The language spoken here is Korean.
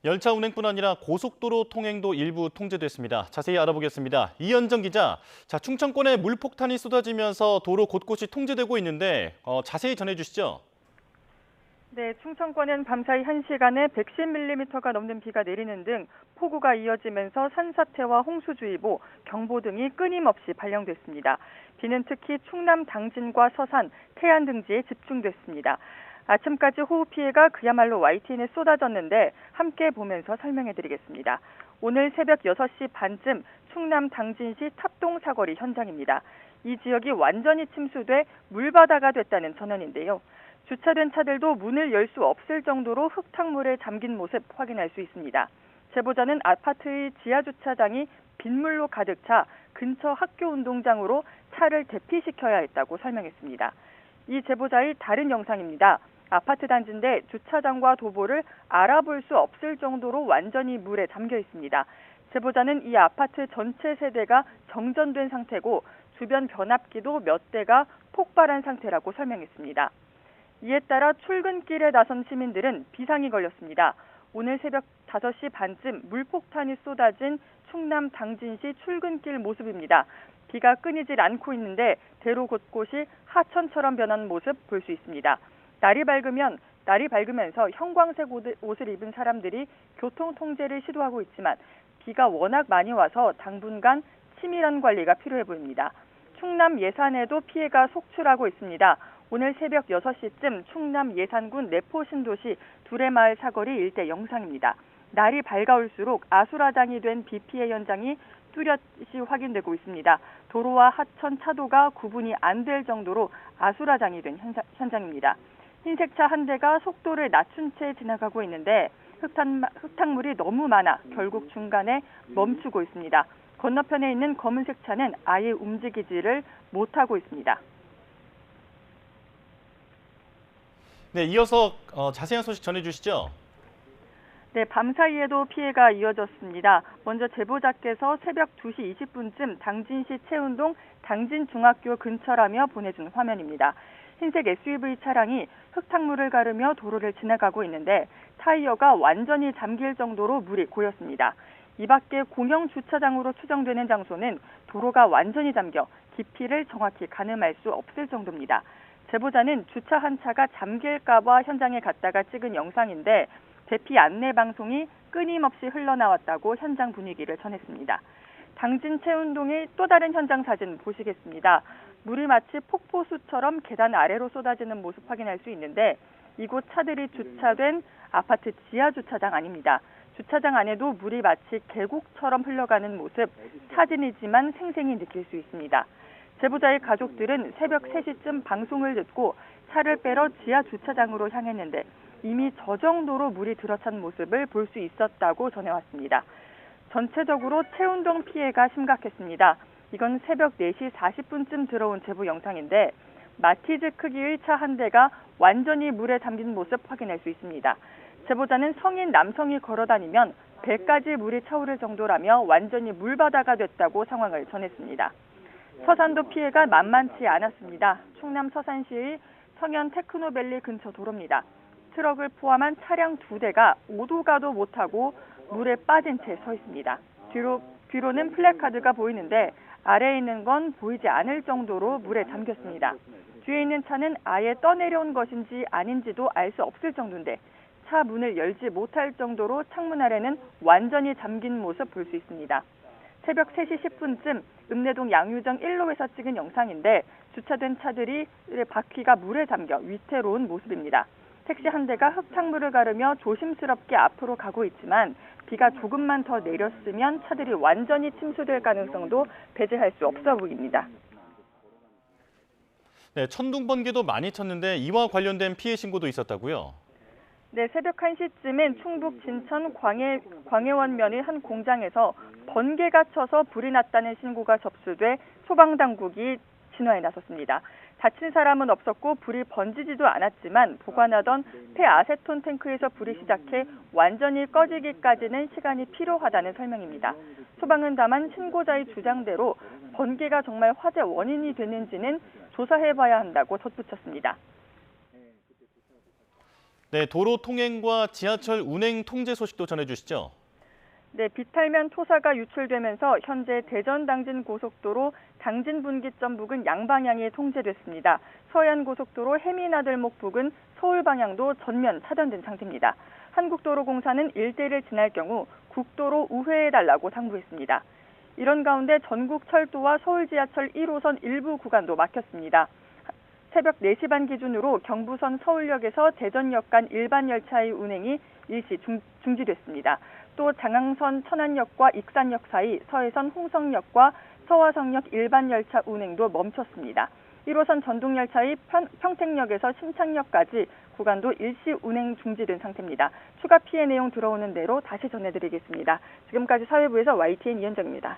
열차 운행뿐 아니라 고속도로 통행도 일부 통제됐습니다. 자세히 알아보겠습니다. 이현정 기자, 충청권에 물폭탄이 쏟아지면서 도로 곳곳이 통제되고 있는데 자세히 전해주시죠. 네, 충청권은 밤사이 1시간에 110mm가 넘는 비가 내리는 등 폭우가 이어지면서 산사태와 홍수주의보, 경보 등이 끊임없이 발령됐습니다. 비는 특히 충남 당진과 서산, 태안 등지에 집중됐습니다. 아침까지 호우 피해가 그야말로 YTN에 쏟아졌는데 함께 보면서 설명해드리겠습니다. 오늘 새벽 6시 반쯤 충남 당진시 탑동 사거리 현장입니다. 이 지역이 완전히 침수돼 물바다가 됐다는 전원인데요. 주차된 차들도 문을 열 수 없을 정도로 흙탕물에 잠긴 모습 확인할 수 있습니다. 제보자는 아파트의 지하주차장이 빗물로 가득 차 근처 학교 운동장으로 차를 대피시켜야 했다고 설명했습니다. 이 제보자의 다른 영상입니다. 아파트 단지인데 주차장과 도보를 알아볼 수 없을 정도로 완전히 물에 잠겨 있습니다. 제보자는 이 아파트 전체 세대가 정전된 상태고 주변 변압기도 몇 대가 폭발한 상태라고 설명했습니다. 이에 따라 출근길에 나선 시민들은 비상이 걸렸습니다. 오늘 새벽 5시 반쯤 물폭탄이 쏟아진 충남 당진시 출근길 모습입니다. 비가 끊이질 않고 있는데 대로 곳곳이 하천처럼 변한 모습 볼 수 있습니다. 날이 밝으면서 형광색 옷을 입은 사람들이 교통 통제를 시도하고 있지만 비가 워낙 많이 와서 당분간 치밀한 관리가 필요해 보입니다. 충남 예산에도 피해가 속출하고 있습니다. 오늘 새벽 6시쯤 충남 예산군 내포신도시 두레마을 사거리 일대 영상입니다. 날이 밝아올수록 아수라장이 된 비 피해 현장이 뚜렷이 확인되고 있습니다. 도로와 하천 차도가 구분이 안 될 정도로 아수라장이 된 현장입니다. 흰색 차 한 대가 속도를 낮춘 채 지나가고 있는데 흙탕물이 너무 많아 결국 중간에 멈추고 있습니다. 건너편에 있는 검은색 차는 아예 움직이지를 못하고 있습니다. 네, 이어서 자세한 소식 전해주시죠. 네, 밤사이에도 피해가 이어졌습니다. 먼저 제보자께서 새벽 2시 20분쯤 당진시 채운동 당진중학교 근처라며 보내준 화면입니다. 흰색 SUV 차량이 흙탕물을 가르며 도로를 지나가고 있는데 타이어가 완전히 잠길 정도로 물이 고였습니다. 이 밖에 공영 주차장으로 추정되는 장소는 도로가 완전히 잠겨 깊이를 정확히 가늠할 수 없을 정도입니다. 제보자는 주차 한 차가 잠길까 봐 현장에 갔다가 찍은 영상인데 대피 안내 방송이 끊임없이 흘러나왔다고 현장 분위기를 전했습니다. 당진 채운동의 또 다른 현장 사진 보시겠습니다. 물이 마치 폭포수처럼 계단 아래로 쏟아지는 모습 확인할 수 있는데 이곳 차들이 주차된 아파트 지하주차장 아닙니다. 주차장 안에도 물이 마치 계곡처럼 흘러가는 모습 사진이지만 생생히 느낄 수 있습니다. 제보자의 가족들은 새벽 3시쯤 방송을 듣고 차를 빼러 지하 주차장으로 향했는데 이미 저 정도로 물이 들어찬 모습을 볼 수 있었다고 전해왔습니다. 전체적으로 채운동 피해가 심각했습니다. 이건 새벽 4시 40분쯤 들어온 제보 영상인데 마티즈 크기의 차 한 대가 완전히 물에 잠긴 모습 확인할 수 있습니다. 제보자는 성인 남성이 걸어다니면 배까지 물이 차오를 정도라며 완전히 물바다가 됐다고 상황을 전했습니다. 서산도 피해가 만만치 않았습니다. 충남 서산시의 청연 테크노밸리 근처 도로입니다. 트럭을 포함한 차량 2대가 오도 가도 못하고 물에 빠진 채 서 있습니다. 뒤로는 플래카드가 보이는데 아래에 있는 건 보이지 않을 정도로 물에 잠겼습니다. 뒤에 있는 차는 아예 떠내려온 것인지 아닌지도 알 수 없을 정도인데 차 문을 열지 못할 정도로 창문 아래는 완전히 잠긴 모습 볼 수 있습니다. 새벽 3시 10분쯤 읍내동 양유정 1로에서 찍은 영상인데 주차된 차들이 바퀴가 물에 잠겨 위태로운 모습입니다. 택시 한 대가 흙탕물을 가르며 조심스럽게 앞으로 가고 있지만 비가 조금만 더 내렸으면 차들이 완전히 침수될 가능성도 배제할 수 없어 보입니다. 네, 천둥 번개도 많이 쳤는데 이와 관련된 피해 신고도 있었다고요? 네, 새벽 1시쯤엔 충북 진천 광해원면의 한 공장에서 번개가 쳐서 불이 났다는 신고가 접수돼 소방당국이 진화에 나섰습니다. 다친 사람은 없었고 불이 번지지도 않았지만 보관하던 폐아세톤 탱크에서 불이 시작해 완전히 꺼지기까지는 시간이 필요하다는 설명입니다. 소방은 다만 신고자의 주장대로 번개가 정말 화재 원인이 됐는지는 조사해봐야 한다고 덧붙였습니다. 네, 도로 통행과 지하철 운행 통제 소식도 전해주시죠. 네, 비탈면 토사가 유출되면서 현재 대전 당진 고속도로 당진 분기점 부근 양방향이 통제됐습니다. 서해안 고속도로 해미나들목 부근 서울 방향도 전면 차단된 상태입니다. 한국도로공사는 일대를 지날 경우 국도로 우회해달라고 당부했습니다. 이런 가운데 전국 철도와 서울 지하철 1호선 일부 구간도 막혔습니다. 새벽 4시 반 기준으로 경부선 서울역에서 대전역 간 일반 열차의 운행이 일시 중지됐습니다. 또 장항선 천안역과 익산역 사이 서해선 홍성역과 서화성역 일반 열차 운행도 멈췄습니다. 1호선 전동열차의 평택역에서 심창역까지 구간도 일시 운행 중지된 상태입니다. 추가 피해 내용 들어오는 대로 다시 전해드리겠습니다. 지금까지 사회부에서 YTN 이현정입니다.